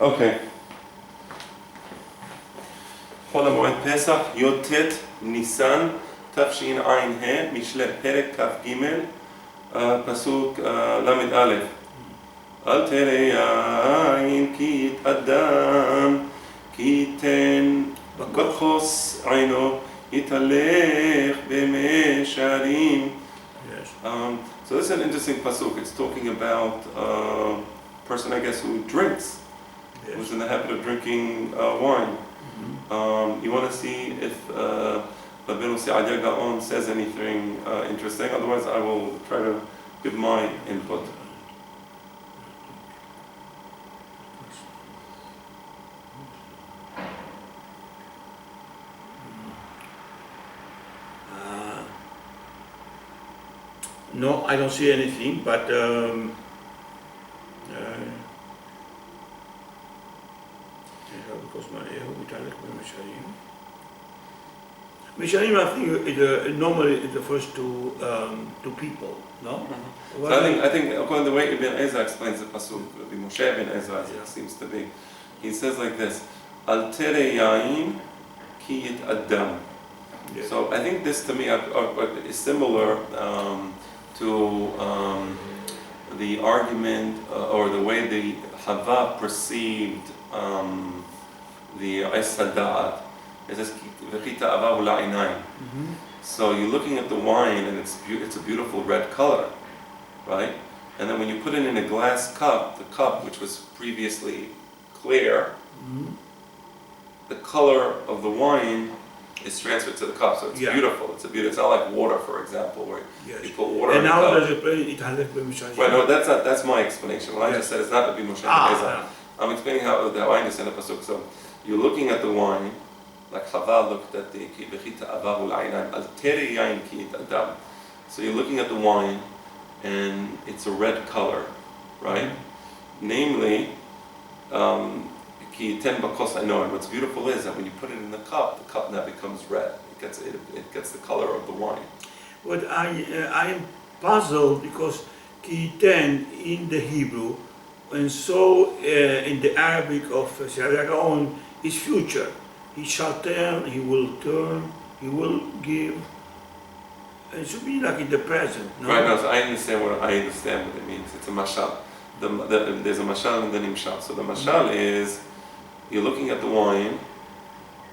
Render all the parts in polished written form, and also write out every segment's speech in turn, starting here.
אוקיי. חול המועד פסח, י"ט ניסן, תשע"ה, משלי, פרק כ"ג, פסוק ל"א. אל תראה יין כי יתאדם, כי ייתן בכוס עינו, יתהלך במי שערים. So this is an interesting pasuk. It's talking about a person, I guess, who drinks, who's in the habit of drinking wine. You want to see if ובנו says anything interesting. Otherwise, I will try to give my input. No, I don't see anything, but Misharim, I think, normally it refers to people, no? So I think according to the way Ibn Ezra explains the pasuk, the Moshe Ibn Ezra seems to be, he says like this: Al tere yain ki yit'adam. So I think this to me is similar to the argument or the way the Hava perceived the Isadat. It says, so you're looking at the wine and it's a beautiful red color, right? And then when you put it in a glass cup, the cup which was previously clear, the color of the wine is transferred to the cup, so it's beautiful. It's not like water, for example, where you put water in the cup. And now does it Right, no, that's my explanation. What I just said is not to be Moshe. I'm explaining how I understand the pasuk. So you're looking at the wine, like Chava looked at the ki v'chita avahu l'aynaim al tere yain ki yit'adam. So you're looking at the wine, and it's a red color, right? Namely, ki yiten bakos ano. And what's beautiful is that when you put it in the cup now becomes red. It gets the color of the wine. But I am puzzled because ki yiten in the Hebrew, and so in the Arabic of Shariah is future. He shall turn, he will give. It should be like in the present, no? Right, no, so I understand what it means. It's a mashal. There's a mashal and then imshal. So the mashal is, you're looking at the wine,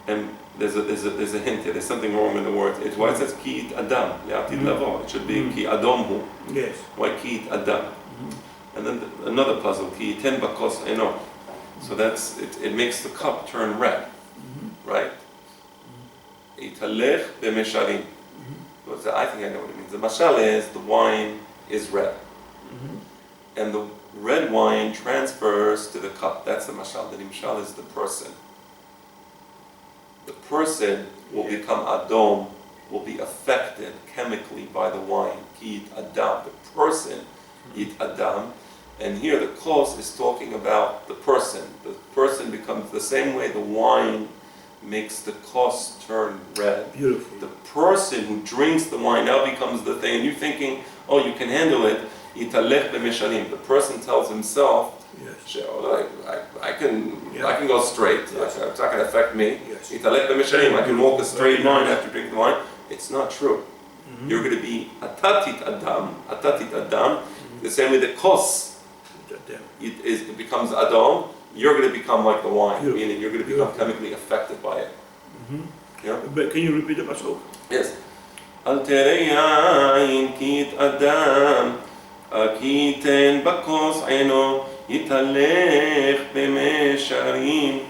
and there's a hint here. There's something wrong in the words. It's why it says ki it adam, le'atid lavo. It should be ki adom hu. Yes. Why ki it adam? And then another puzzle, ki yiten bakos eno. So it makes the cup turn red. Right? Yitalech b'mesharim. I think I know what it means. The mashal is the wine is red. And the red wine transfers to the cup. That's the mashal. The nimshal is the person. The person will become adom, will be affected chemically by the wine. Ki yit adam. The person, yit adam. And here the kos is talking about the person. The person becomes the same way the wine makes the kos turn red. Beautiful. The person who drinks the wine now becomes the thing. And you're thinking, oh, you can handle it. Yitalech b'meshalim. The person tells himself, I can go straight. It's not going to affect me. Yitalech b'meshalim. I can walk a straight line after drinking the wine. It's not true. You're going to be atatit adam. The same way the kos it becomes adom. You're going to become like the wine, meaning you're going to become chemically affected by it. Yeah? But can you repeat the pasuk? Yes. Al tere yain ki yit'adam, ki yiten bakos eno, yitalech b'mei sharim.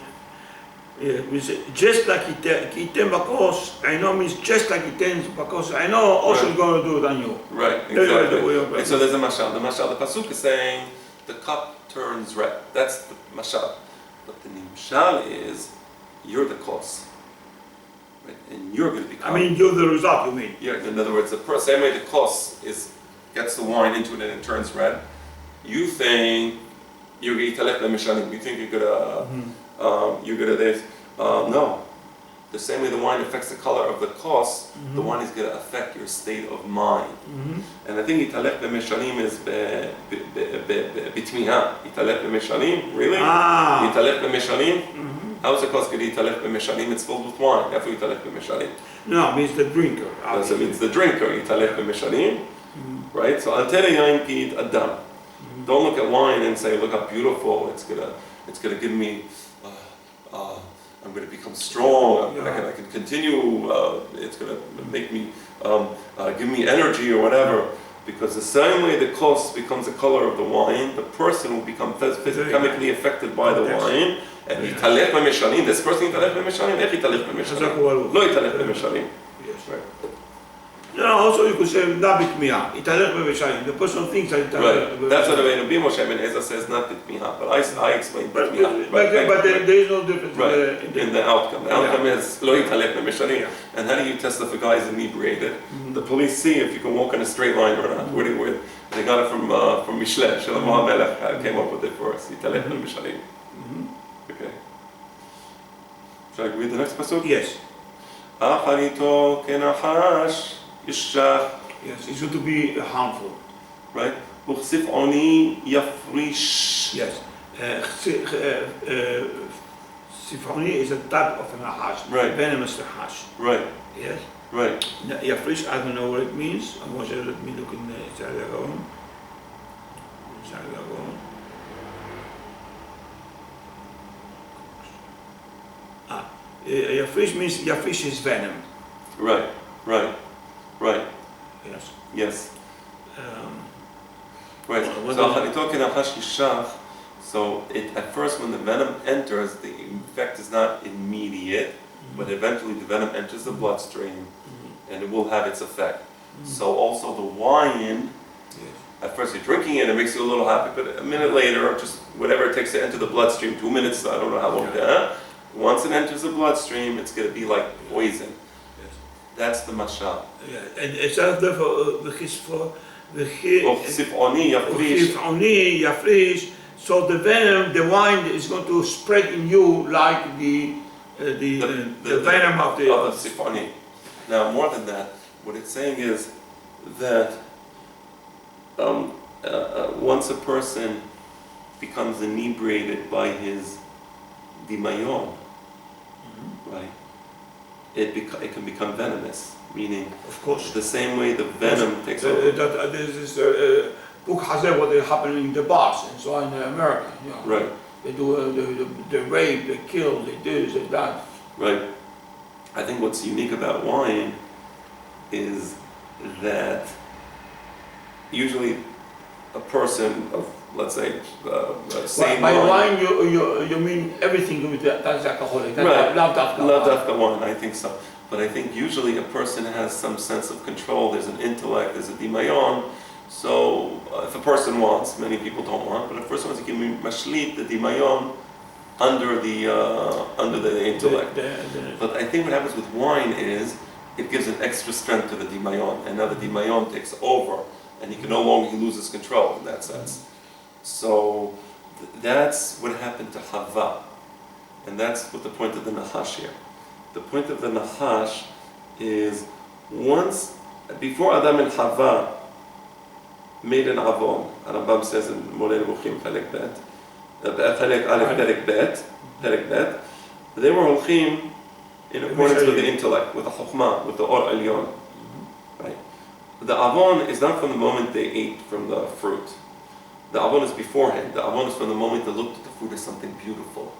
Just like iten bakos, I know means just like iten bakos, I know also going to do it on you. Right, exactly. And so there's a mashal. The pasuk is saying the cup turns red. That's the mashal. But the nimshal is you're the cause. Right? And you're going to become... I mean, you're the result, you mean? Yeah, in other words, the same way the cause gets the wine into it and it turns red, you think you're going to mishalim. You think you're going to this. No. the same way the wine affects the color of the kos, the wine is going to affect your state of mind. And I think Yitalech b'meshalim is b'tmiha. Yitalech b'meshalim, really? Yitalech b'meshalim? How is the kos going to Yitalech b'meshalim? It's filled with wine. Therefore Yitalech b'meshalim. No, it means the drinker. So it means the drinker, Yitalech b'meshalim. Right? So al tere yain ki adam. Don't look at wine and say, look how beautiful, it's gonna give me, I'm gonna become strong, I can continue, it's gonna make me, give me energy or whatever. Because the same way the kos becomes the color of the wine, the person will become chemically affected by the wine. And yitalech b'meshalim, this person yitalech b'meshalim, ech yitalech b'meshalim, lo yitalech b'meshalim. Yes. No, also you could say not bitmiha. Yitalech b'meshalim. The person thinks that yitalech b'meshalim. That's what the Rabbeinu Moshe ben Ezra says, not bitmiha. But I explain bitmiha. But there is no difference in the outcome. The outcome is lo yitalech b'meshalim. And how do you test if a guy is inebriated? The police see if you can walk in a straight line or not. They got it from Mishle. Shalom HaMelech came up with it for us. Yitalech b'meshalim. Okay. Shall I read the next pasuk? Yes. Acharito kenachash yishach. Yes, it's going to be harmful. Right? Uchsif'oni yafrish. Yes. Sifoni is a type of a nahash. Right. Venomous nahash. Right. Yes. Right. Yafrish, I don't know what it means. I want you to let me look in the Zaragon. Yafrish means Yafrish is venom. Right. Yes. Yes. Right. So Acharito kenachash yishach. So at first when the venom enters, the effect is not immediate, but eventually the venom enters the bloodstream and it will have its effect. So also the wine, at first you're drinking it, it makes you a little happy, but a minute later, or just whatever it takes to enter the bloodstream, 2 minutes, I don't know how long once it enters the bloodstream, it's going to be like poison. That's the mashal. Yeah. And it's therefore the yafrish. So the venom, the wine is going to spread in you like the venom of the sifoni. Now, more than that, what it's saying is that once a person becomes inebriated by his dimayon, right, it can become venomous. Meaning, of course, the same way the venom takes over. This is book has what is happening in the bars and so on in America. You know. Right. They do the rape, they kill, they do this, they that. Right. I think what's unique about wine is that usually a person of, let's say, same by wine. You mean everything with that's alcoholic. Right. Love Dafka wine, I think so. But I think usually a person has some sense of control. There's an intellect, there's a dimayon. So if a person wants, many people don't want, but if a person wants to give me mashli, the dimayon, under the intellect. But I think what happens with wine is it gives an extra strength to the dimayon, and now the dimayon takes over, and he loses control in that sense. So that's what happened to Hava, and that's what the point of the Nahash here. The point of the Nahash is before Adam and Hava made an avon, Rambam says in Molei Nevuchim Chalek Bet, Chalek Aleph Perek Bet, they were holchim in accordance with the intellect, with the chokhmah, with the or elyon. Right? The avon is not from the moment they ate from the fruit. The avon is beforehand. The avon is from the moment they looked at the fruit as something beautiful,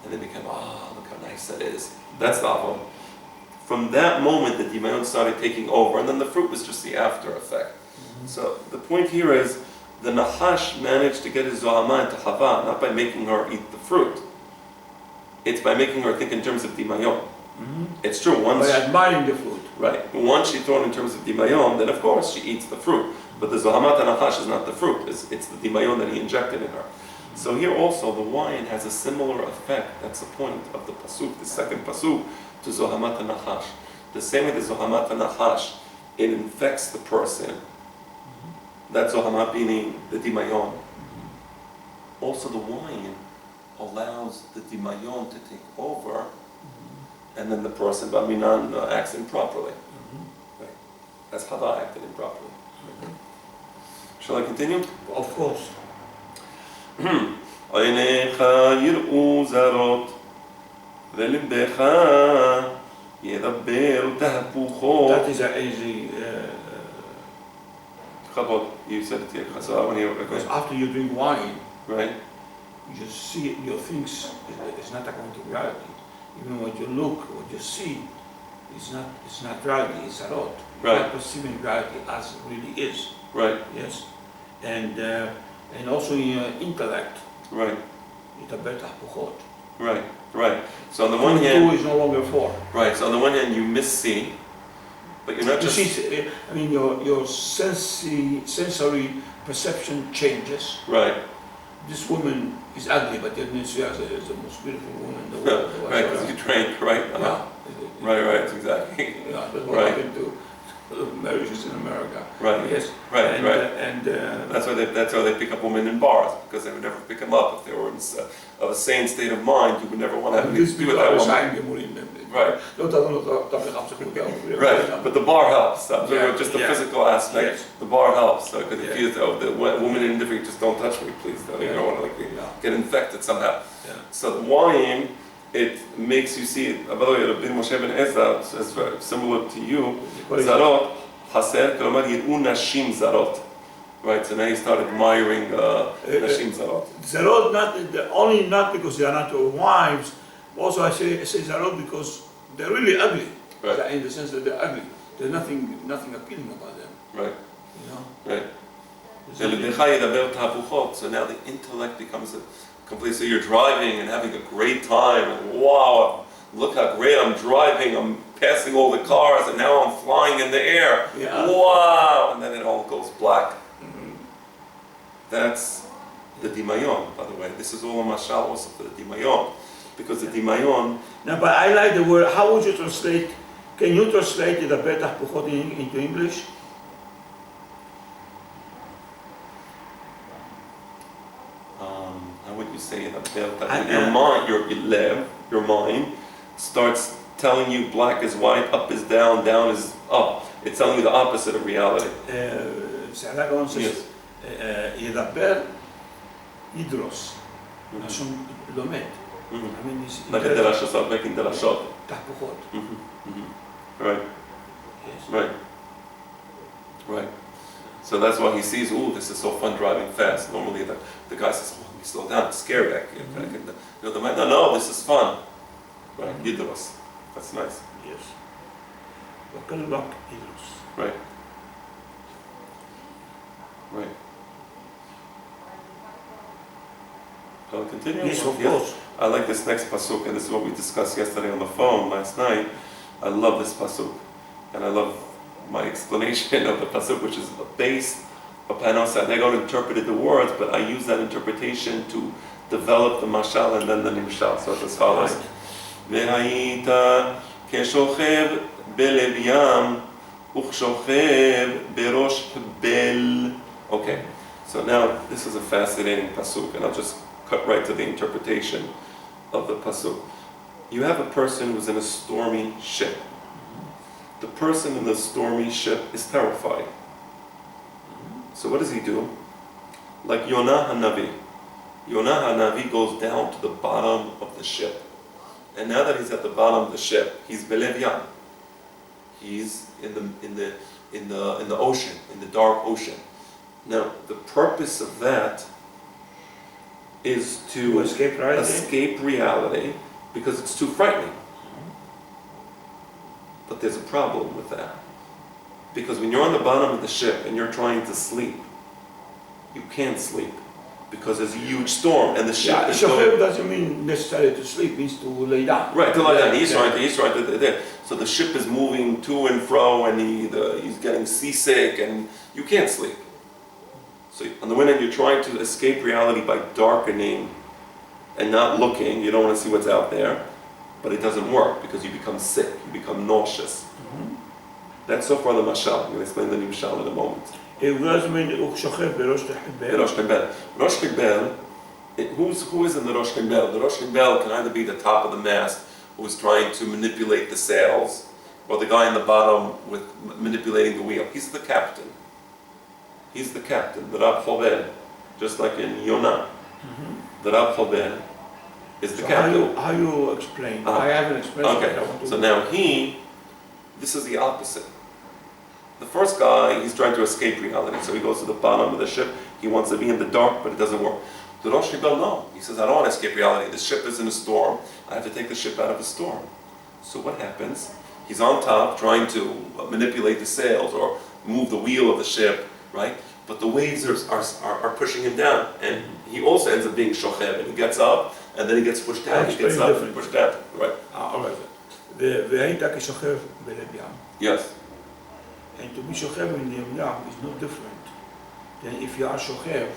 and they became, look how nice that is. That's the avon. From that moment, the dimayon started taking over, and then the fruit was just the after effect. So the point here is, the Nahash managed to get his Zohama into Hava, not by making her eat the fruit. It's by making her think in terms of Dimayon. It's true, once... By admiring the fruit. Right. Once she thought in terms of Dimayon, then of course she eats the fruit. But the Zohama Nahash is not the fruit, it's the Dimayon that he injected in her. So here also, the wine has a similar effect. That's the point of the Pasuk, the second Pasuk, to Zohama Nahash. The same way the Zohama Nahash, it infects the person. That's Zohama meaning the Dimayon. Also the wine allows the Dimayon to take over and then the person baminan acts improperly. Right. That's Hada acted improperly. Shall I continue? Of course. עיניך יראו זרות ולבך ידבר תהפוכות. That is an easy. Chabot, you said it here, so I want to hear it. Because after you drink wine, Right? you just see your things is not according to reality. Even what you look, what you see, it's not reality. It's a lot. You're Right. not perceiving reality as it really is. Right, Yes, and also in your intellect, right, it's a better puchot. right, right. So on the one Two hand, is no longer four. right, so on the one hand you missee, but you're not You just... see, I mean, your sensory perception changes. Right, This woman is ugly, but yet she is the most beautiful woman in the world. right, because you drank, right? Yeah. Right, exactly. Yeah, that's what Right. happened to marriages in America. Right, Yes. right, and, right. That's That's why they pick up women in bars, because they would never pick them up. If they were of a sane state of mind, you would never want to have anything to do with that woman. Right. Right, but the bar helps. Just the physical aspect, Yes. the bar helps. Because if you, the woman in the just don't touch me, please. You don't want to get infected somehow. Yeah. So the wine, it makes you see. By the way, Rabbi Moshe ben Ezra says very similar to you. Zarot haser, k'lomar yir'u nashim zarot. Right. So now you start admiring nashim zarot. Zarot not because they are not your wives. Also, I say Zarot because they're really ugly. Right. In the sense that they're ugly. There's nothing appealing about them. Right. You know. Right. There's nothing- So now the intellect becomes a complete. So you're driving and having a great time, and wow, look how great I'm driving. I'm passing all the cars, and now I'm flying in the air. Yeah. Wow! And then it all goes black. That's the dimayon, by the way. This is all a mashal also for the dimayon, because the dimayon. No, but I like the word. How would you translate? Can you translate the betach puchot into English? How would you say it? Your mind, your mind starts telling you black is white, up is down, down is up. It's telling you the opposite of reality. Saragon says, ידבר ידרוס. לשון לומד. I mean, it's Like a derashot, making derashot. תהפוכות. Right, Yes. right, right. So that's why he sees, ooh, this is so fun driving fast. Normally the guy says, oh, let me slow down, it's scary. The man, no, this is fun. Right, yidros. That's nice. Yes. وكل وقت يدرس. Right. Right. Shall I continue? Yes, of course. I like this next pasuk, and this is what we discussed yesterday on the phone last night. I love this pasuk, and I love my explanation of the pasuk, which is based upon us. I don't interpret the words, but I use that interpretation to develop the mashal and then the nimshal. So it's as follows: "Ve'hayit keshochem belev yam uchshochem berosh bel." Okay, so now this is a fascinating pasuk, and I'll just cut right to the interpretation of the pasuk. You have a person who's in a stormy ship. The person in the stormy ship is terrified. So what does he do? Like Yonah HaNavi. Yonah HaNavi goes down to the bottom of the ship. And now that he's at the bottom of the ship, he's belev yam. He's in the ocean, in the dark ocean. Now, the purpose of that is to escape reality because it's too frightening. But there's a problem with that. Because when you're on the bottom of the ship and you're trying to sleep, you can't sleep because there's a huge storm and the ship is going... doesn't mean necessarily to sleep, it means to lay down. Right, to lie down. He's trying to... So the ship is moving to and fro and he's getting seasick and you can't sleep. So on the one hand, you're trying to escape reality by darkening and not looking. You don't want to see what's out there. But it doesn't work because you become sick. You become nauseous. That's so far the mashal. I'm going to explain the nimshal in a moment. It doesn't mean berosh Chimbel. Rosh Chimbel, who is in the Rosh Chimbel? The Rosh Chimbel can either be the top of the mast who's trying to manipulate the sails, or the guy in the bottom with manipulating the wheel. He's the captain. He's the captain, the Rab Chovel, just like in Yonah. The Rab Chovel is the captain. How you explain? I haven't explained. Okay, so now this is the opposite. The first guy, he's trying to escape reality, so he goes to the bottom of the ship. He wants to be in the dark, but it doesn't work. The Rosh Rebel, no. He says, I don't want to escape reality. The ship is in a storm. I have to take the ship out of a storm. So what happens? He's on top trying to manipulate the sails or move the wheel of the ship, right? But the waves are pushing him down. And he also ends up being shochev. And he gets up, and then he gets pushed down. He gets up and pushed down. Right. All right. והיית כשוכב בלב ים. Yes. And to be שוכב in the ים is no different than if you are שוכב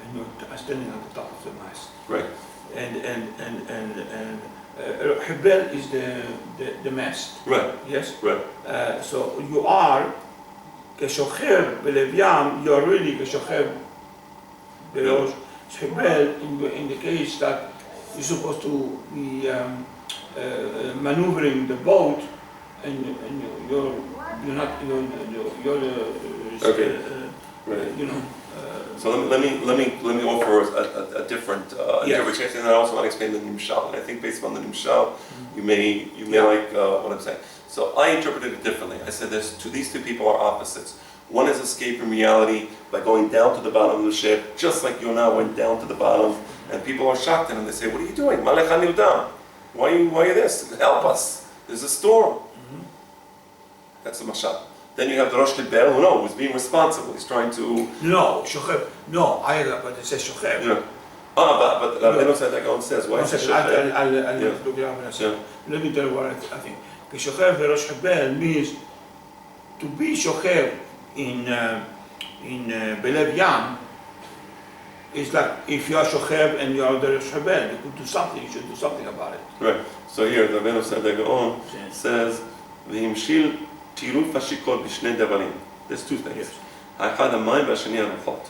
and you're standing on the top of the mast. Right. And Hebel is the mast. Right. Yes. Right. So you are כשוכב בלב ים, you are really כשוכב בראש Hebel in the case that you're supposed to be maneuvering the boat, and you're okay. Right. You know. So let me offer a different interpretation, and I also want to explain the nimshal. And I think based on the nimshal, you may like what I'm saying. So I interpreted it differently. I said these two people are opposites. One is escape from reality by going down to the bottom of the ship, just like Yonah went down to the bottom, and people are shocked at him. They say, "What are you doing? Malech hanilda? Why are you this? Help us! There's a storm." That's the mashal. Then you have the Rosh Rebel, who's being responsible. He's trying to... No, shochev. No, but it says shochev. Yeah. But Rabbeinu Tzaddik says, why is it shochev? I'll look it up in a second. Let me tell you what I think. Shochev Rosh Rebel means to be shochev in Belev Yam is like if you are shochev and you are the Rosh Rebel, you could do something, you should do something about it. Right. So here, Rabbeinu Tzaddik says, והמשיל טירוף השיקול בשני דברים. There's two things. האחד המים והשני הרוחות.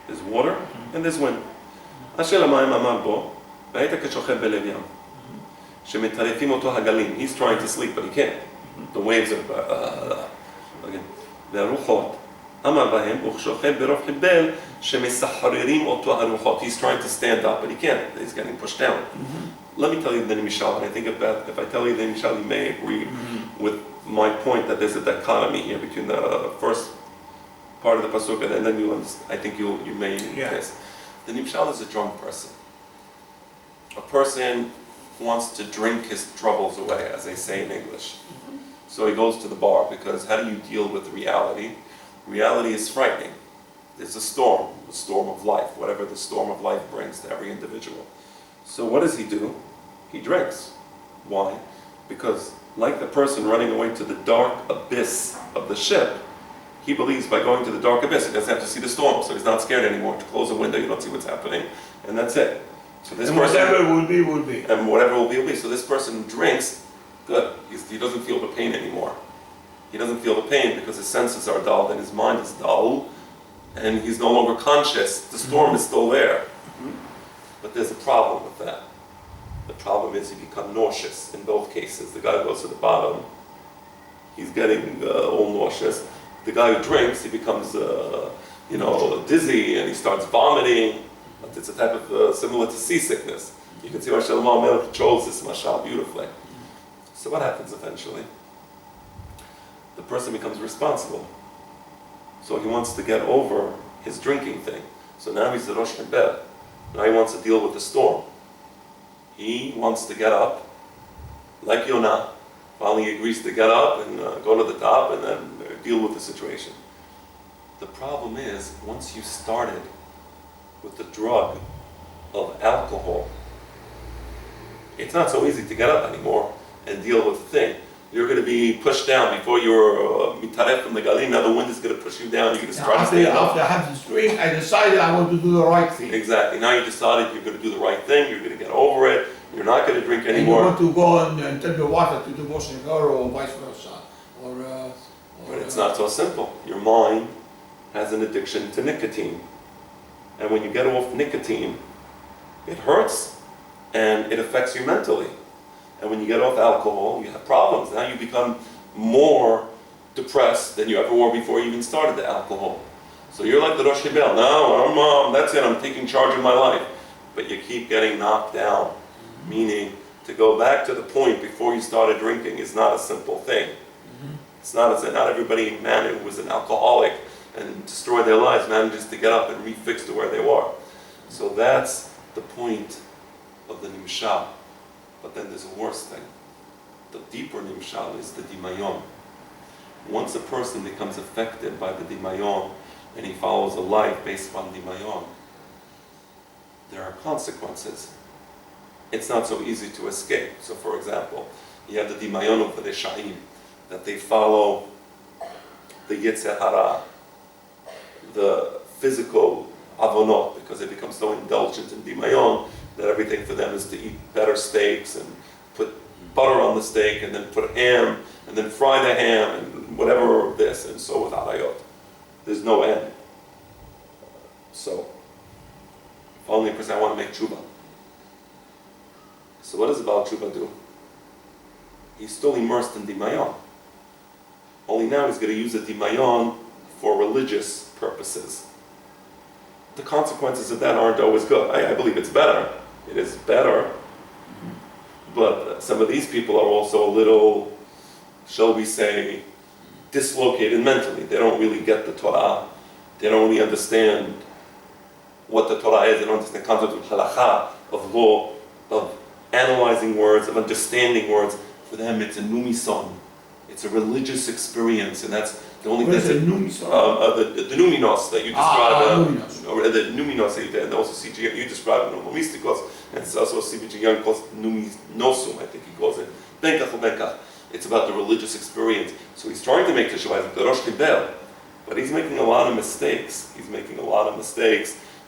There's water and there's wind. השל המים אמר בו, והיית כשוכב בלב ים. שמטרפים אותו הגלים. He's trying to sleep, but he can't. The waves are... again. והרוחות, אמר בהם, וכשוכב ברוב חיבל, שמסחררים אותו הרוחות. He's trying to stand up, but he can't. He's getting pushed down. Let me tell you the Nimishal, and I think if I tell you the Nimishal, you may agree with my point that there's a dichotomy here between the first part of the pasuk and then I think you may guess. The Nimshal is a drunk person. A person wants to drink his troubles away, as they say in English. So he goes to the bar, because how do you deal with reality? Reality is frightening. There's a storm of life, whatever the storm of life brings to every individual. So what does he do? He drinks. Why? Because like the person running away to the dark abyss of the ship, he believes by going to the dark abyss, he doesn't have to see the storm, so he's not scared anymore. To close a window, you don't see what's happening, and that's it. So this and person, whatever will be, will be. And whatever will be. So this person drinks, good. He doesn't feel the pain anymore. He doesn't feel the pain because his senses are dulled and his mind is dull, and he's no longer conscious. The storm is still there. But there's a problem with that. The problem is you become nauseous in both cases. The guy who goes to the bottom, he's getting all nauseous. The guy who drinks, he becomes dizzy and he starts vomiting. It's a type of similar to seasickness. You can see how Shalom Melech controls this mashal beautifully. So what happens eventually? The person becomes responsible. So he wants to get over his drinking thing. So now he's the Rosh Rebel. Now he wants to deal with the storm. He wants to get up, like Yonah. Finally he agrees to get up and go to the top and then deal with the situation. The problem is, once you started with the drug of alcohol, it's not so easy to get up anymore and deal with the thing. You're going to be pushed down before you're mitaref from the galim. Now the wind is going to push you down. You're going to start after I had this drink, I decided I want to do the right thing. Exactly. Now you decided you're going to do the right thing. You're going to get over it. You're not going to drink anymore. And you want to go and tell the water to the washing girl or vice versa. But it's not so simple. Your mind has an addiction to nicotine. And when you get off nicotine, it hurts and it affects you mentally. And when you get off alcohol, you have problems. Now you become more depressed than you ever were before you even started the alcohol. So you're like the Rosh Hibel. No, that's it, I'm taking charge of my life. But you keep getting knocked down. Meaning, to go back to the point before you started drinking is not a simple thing. It's not everybody who was an alcoholic and destroyed their lives manages to get up and refix to where they were. So that's the point of the nimshal. But then there's a worse thing. The deeper nimshal is the dimayon. Once a person becomes affected by the dimayon and he follows a life based on dimayon, there are consequences. It's not so easy to escape. So for example, you have the dimayon of the reshaim, that they follow the yetzer hara, the physical avonot, because they become so indulgent in dimayon that everything for them is to eat better steaks and put butter on the steak and then put ham and then fry the ham and whatever this, and so with arayot. There's no end. So, if only a person I want to make tshuva. So what does the Baal Tshuva do? He's still immersed in dimayon. Only now he's going to use the dimayon for religious purposes. The consequences of that aren't always good. I believe it's better. It is better. But some of these people are also a little, shall we say, dislocated mentally. They don't really get the Torah. They don't really understand what the Torah is. They don't understand the concept of halakha, of law, of analyzing words, of understanding words. For them, it's a numison. It's a religious experience, and that's the only thing. What is a numison? The numinos that you describe. Numinos. The numinos that you, and also CG, you describe it, mystikos, and it's also CBG Young calls numinosum, I think he calls it. Benkach or benkach. It's about the religious experience. So he's trying to make teshuvah, like the Rosh Hibel, but he's making a lot of mistakes.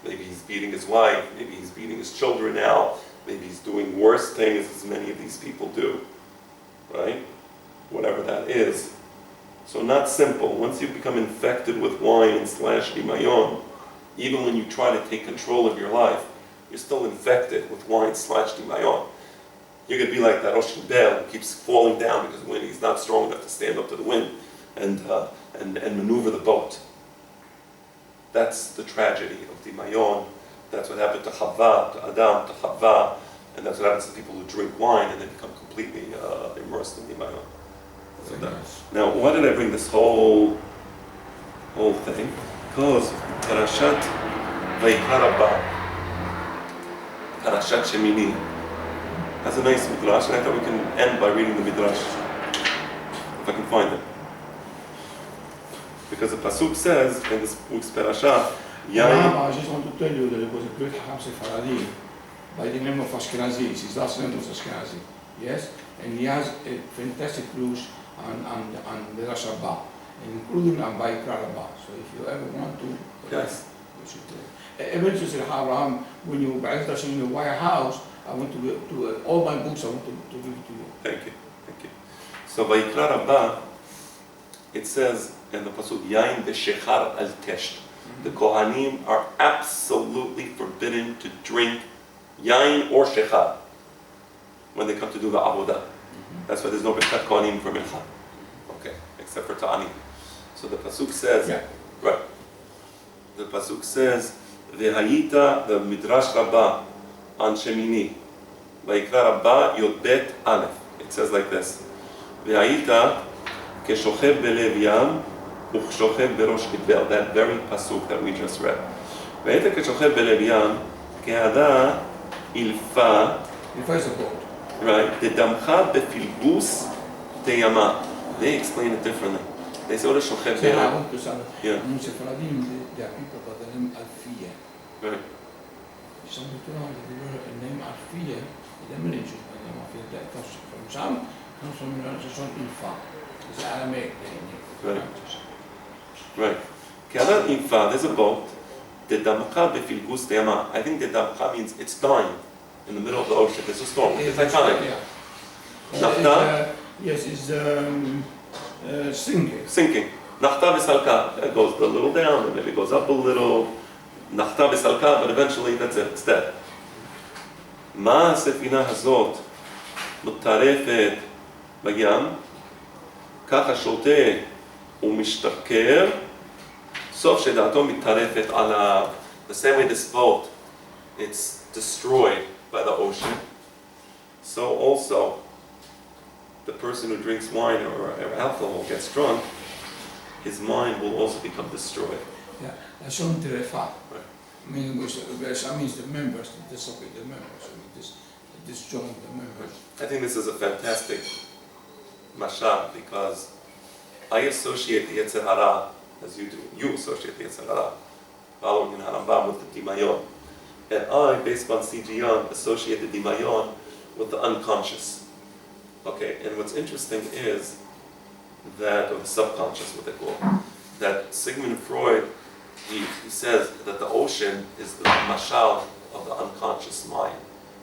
Maybe he's beating his wife. Maybe he's beating his children now. Maybe he's doing worse things as many of these people do. Right? Whatever that is. So not simple. Once you become infected with wine / dimayon, even when you try to take control of your life, you're still infected with wine / dimayon. You're going to be like that Rosh Hibel who keeps falling down because the wind, he's not strong enough to stand up to the wind and maneuver the boat. That's the tragedy of dimayon. That's what happened to Chava, to Adam, to Chava, and that's what happens to people who drink wine and they become completely immersed in dimayon. So now, why did I bring this whole thing? Because Parashat Vayikra Rabbah, Parashat Shemini, has a nice midrash, and I thought we can end by reading the midrash, if I can find it. Because the pasuk says in this week's parasha, I just want to tell you that there was a great Hacham Sephardi by the name of Ashkenazi. His last name was Ashkenazi. Yes, and he has a fantastic rules on the Rosh Rabbah, including on Vayikra Rabbah. So if you ever want to, yes, you should. Eventually, Abraham, when you buy in the White House, I want to all my books. I want to give it to you. Thank you. So Vayikra Rabbah, it says in the pasuk, Yain v'shechar al tesht. The Kohanim are absolutely forbidden to drink yain or shechar when they come to do the avodah. That's why there's no Birkat Kohanim for Mincha. Okay, except for Ta'anim. So the pasuk says, right. The pasuk says, V'hayita, the Midrash Rabbah on Shemini, Vayikra Rabbah Yod Bet Aleph. It says like this: V'hayita keshochev belev yam uchshochev berosh kidbel. That very pasuk that we just read. V'hayita keshochev belev yam kehada ilfa. Ilfa is a boat. Right, the damcha befilgus teyama. They explain it differently. They say what is shochev I belev. want to say, Yeah. in Sephardim, there are people by the name Alfiya. Right. Some people know the name Alfiya, the name Alfiya, that comes from some, comes from Ilfa. It's Aramaic name. Right. Kehada ilfa. There's a boat. The damcha befilgus teyama. I think the damcha means it's dying in the middle of the ocean. There's a storm. It's iconic. Yeah. Yes, it's sinking. Nachta v'salka. It goes a little down, and maybe it goes up a little. Nachta v'salka, but eventually that's it. It's dead. Ma sefina hazot מטרפת בים, ככה שותה ומשתכר, סוף שדעתו מטרפת עליו. The same way this boat, it's destroyed by the ocean, so also the person who drinks wine or alcohol gets drunk, his mind will also become destroyed. Yeah, לשון טרפה. Means the members, to disobey the members, disjoin the members. I think this is a fantastic mashal because I associate the Yetzer Hara, as you do. You associate the Yetzer Hara, following in Harambam with the Dimayon. And I, based on CGN, associate the Dimayon with the unconscious. Okay, and what's interesting is that, or the subconscious, what they call, that Sigmund Freud, he says that the ocean is the mashal of the unconscious mind.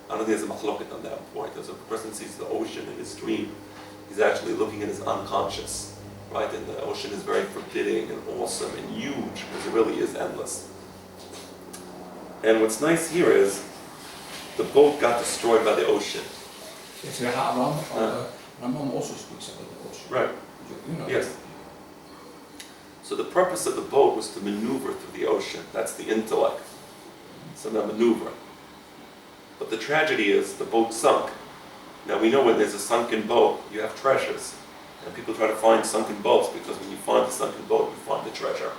I don't think there's a machloket on that point. As a person sees the ocean in his dream, he's actually looking at his unconscious, right? And the ocean is very forbidding and awesome and huge, because it really is endless. And what's nice here is, the boat got destroyed by the ocean. Yes, Rambam also speaks about the ocean. Right. You know. Yes. So the purpose of the boat was to maneuver through the ocean. That's the intellect. So now maneuver. But the tragedy is the boat sunk. Now we know when there's a sunken boat, you have treasures. And people try to find sunken boats because when you find the sunken boat, you find the treasure.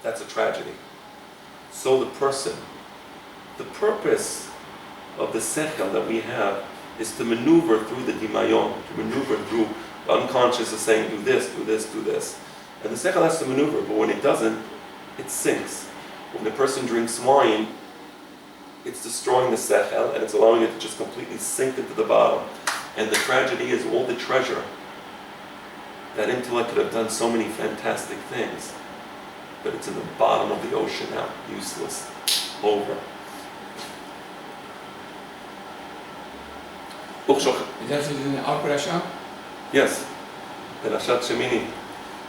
That's a tragedy. So the person, the purpose of the sechel that we have is to maneuver through the dimayon, to maneuver through the unconscious is saying do this, do this, do this. And the sechel has to maneuver, but when it doesn't, it sinks. When the person drinks wine, it's destroying the sechel and it's allowing it to just completely sink into the bottom. And the tragedy is all the treasure. That intellect could have done so many fantastic things, but it's in the bottom of the ocean now, useless, over. Is that in our parasha? Yes. Perashat Shemini.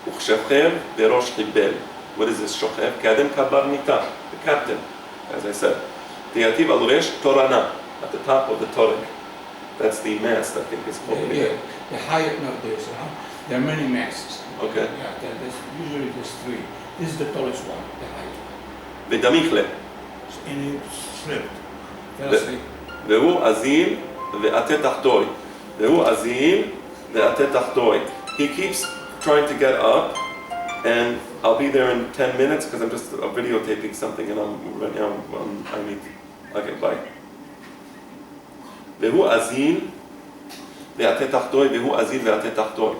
Uchshechev berosh chibel. What is this shochev? Kadem kabarnita, the captain, as I said. Diativ al resh torana, at the top of the torah. That's the mast, I think is called. Yeah. The higher, no, there are many masts. Okay. Yeah, there's usually there's three. This is the tallest one, the height. V'damichle. And it slipped. Tell us, והוא אזיל ועטה תחתוי. והוא אזיל ועטה תחתוי. He keeps trying to get up, and I'll be there in 10 minutes because I'm just videotaping something and right now I need. Okay, bye. והוא אזיל ועטה תחתוי. והוא אזיל ועטה תחתוי.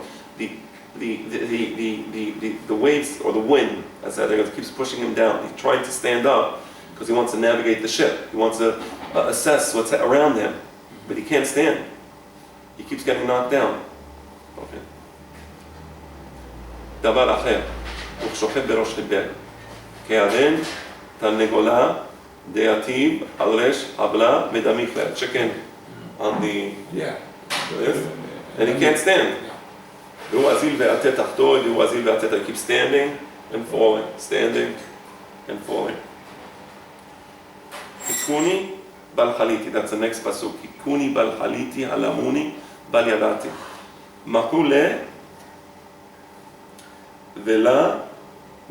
The waves or the wind, as I think, keeps pushing him down. He's trying to stand up because he wants to navigate the ship. He wants to assess what's around him, but he can't stand. He keeps getting knocked down. Okay. דבר אחר, הוא שוכב בראש חיבל. כעדן, תרנגולה, דעתיב, על רש, עבלה, ודמיכלה. Chicken on the this, and he can't stand. והוא אזיל ועטה תחתוי, והוא אזיל ועטה תחתוי. He keeps standing and falling, standing and falling. Hikuni bal chaliti, that's the next pasuk. Hikuni bal chaliti halamuni bal yadati. Makule vela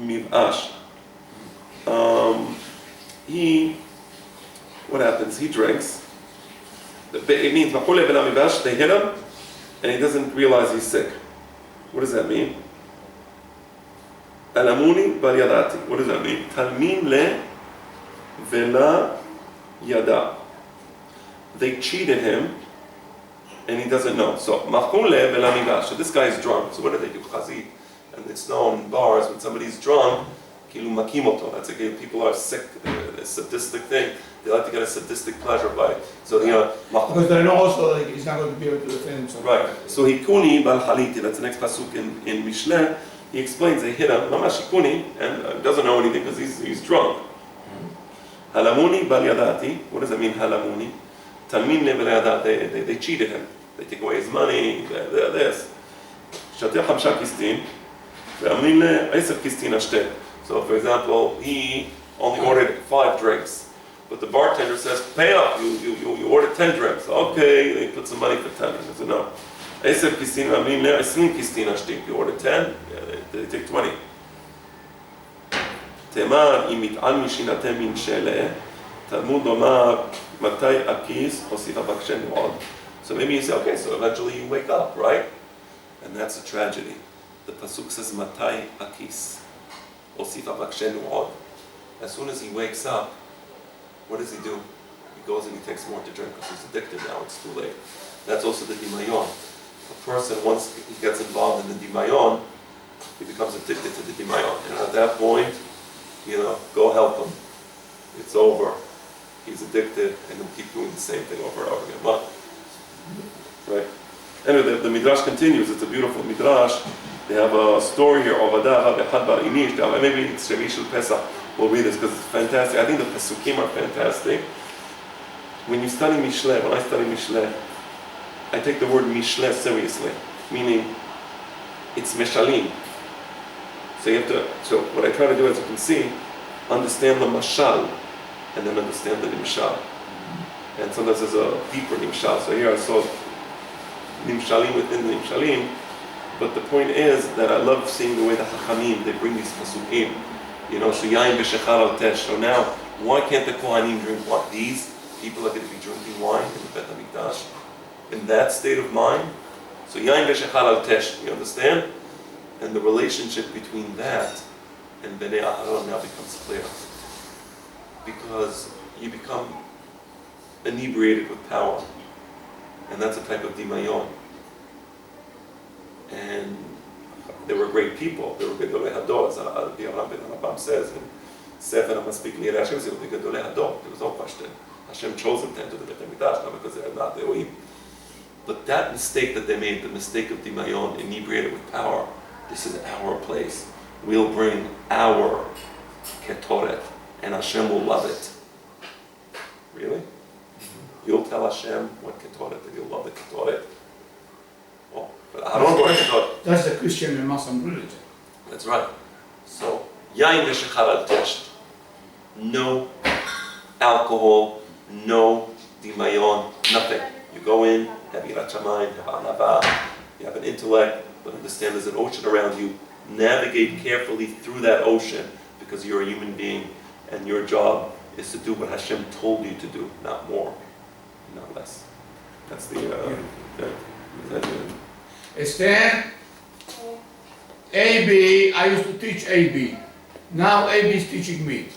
mivash. What happens? He drinks. It means makule vela mivash, they hit him, and he doesn't realize he's sick. What does that mean? Alamuni bal yadati. What does that mean? Talmin le vela yada. They cheated him, and he doesn't know. So machule vela mivash. So this guy is drunk. So what do they do? Chazit. And it's known in bars when somebody's drunk, kilu makimoto. That's again, people are sick, a sadistic thing. They like to get a sadistic pleasure by it. So because they know also like, he's not going to be able to defend himself. Right. So hikuni bal haliti. That's the next pasuk in Mishle. He explains they hit him, mamash hikuni, and doesn't know anything because he's drunk. Halamuni bal yadati. What does that mean? Halamuni. Talmin le bal yadat. They cheated him. They take away his money. This. Shateh chamsha kistin. So for example, he only ordered 5 drinks. But the bartender says, pay up, you order 10 drinks. Okay, they put some money for 10 drinks. So no. 10 פיסטינה, I mean, 20 פיסטינה שתיק. You order 10, they take 20. תימן, אם יטען משינתם מן שלה, תלמוד לומר, מתי הכיס, הוסיף הבקשנו עוד. So maybe you say, okay, so eventually you wake up, right? And that's a tragedy. The pasuk says, "Matai akis, osif avakshenu od." As soon as he wakes up, what does he do? He goes and he takes more to drink because he's addicted now. It's too late. That's also the dimayon. A person, once he gets involved in the dimayon, he becomes addicted to the dimayon. And at that point, go help him. It's over. He's addicted, and he'll keep doing the same thing over and over again. What? Right? Anyway, the Midrash continues. It's a beautiful Midrash. They have a story here. Maybe it's Shemi Shel Pesach. We'll read this because it's fantastic. I think the Pesukim are fantastic. When you study Mishle, when I study Mishle, I take the word Mishle seriously, meaning it's Meshalim. So what I try to do, as you can see, understand the Mashal and then understand the Nimshal. And sometimes there's a deeper Nimshal. So here I saw Nimshalim within the Nimshalim. But the point is that I love seeing the way the Chachamim, they bring these Pasukim. Sheyayim v'shechar al tesh. So now, why can't the Kohanim drink wine? These people are going to be drinking wine in the Bet HaMikdash. In that state of mind. So Yayin v'shechar al tesh, you understand? And the relationship between that and Bnei Aharon now becomes clear. Because you become inebriated with power. And that's a type of dimayon. And they were great people. They were Gedolei Hador, as the Avraham ben Arabam says. And Sefer HaMaspik Li'Yirei Hashem says they were Gedolei Hador. There was no question. Hashem chose them to enter the Bet HaMikdash, not because they are not Elohim. But that mistake that they made, the mistake of dimayon, inebriated with power, this is our place. We'll bring our ketoret, and Hashem will love it. Really? You'll tell Hashem what ketoret, that you'll love the ketoret. Oh, but I don't know ketoret. That's the Christian and Muslim religion. That's right. So, yain v'shechar al tesh. No alcohol, no dimayon, nothing. You go in, have yirat shamayim, have anava, you have an intellect, but understand there's an ocean around you. Navigate carefully through that ocean because you're a human being and your job is to do what Hashem told you to do, not more, not less. That's the, Esther, AB, I used to teach AB. Now AB is teaching me.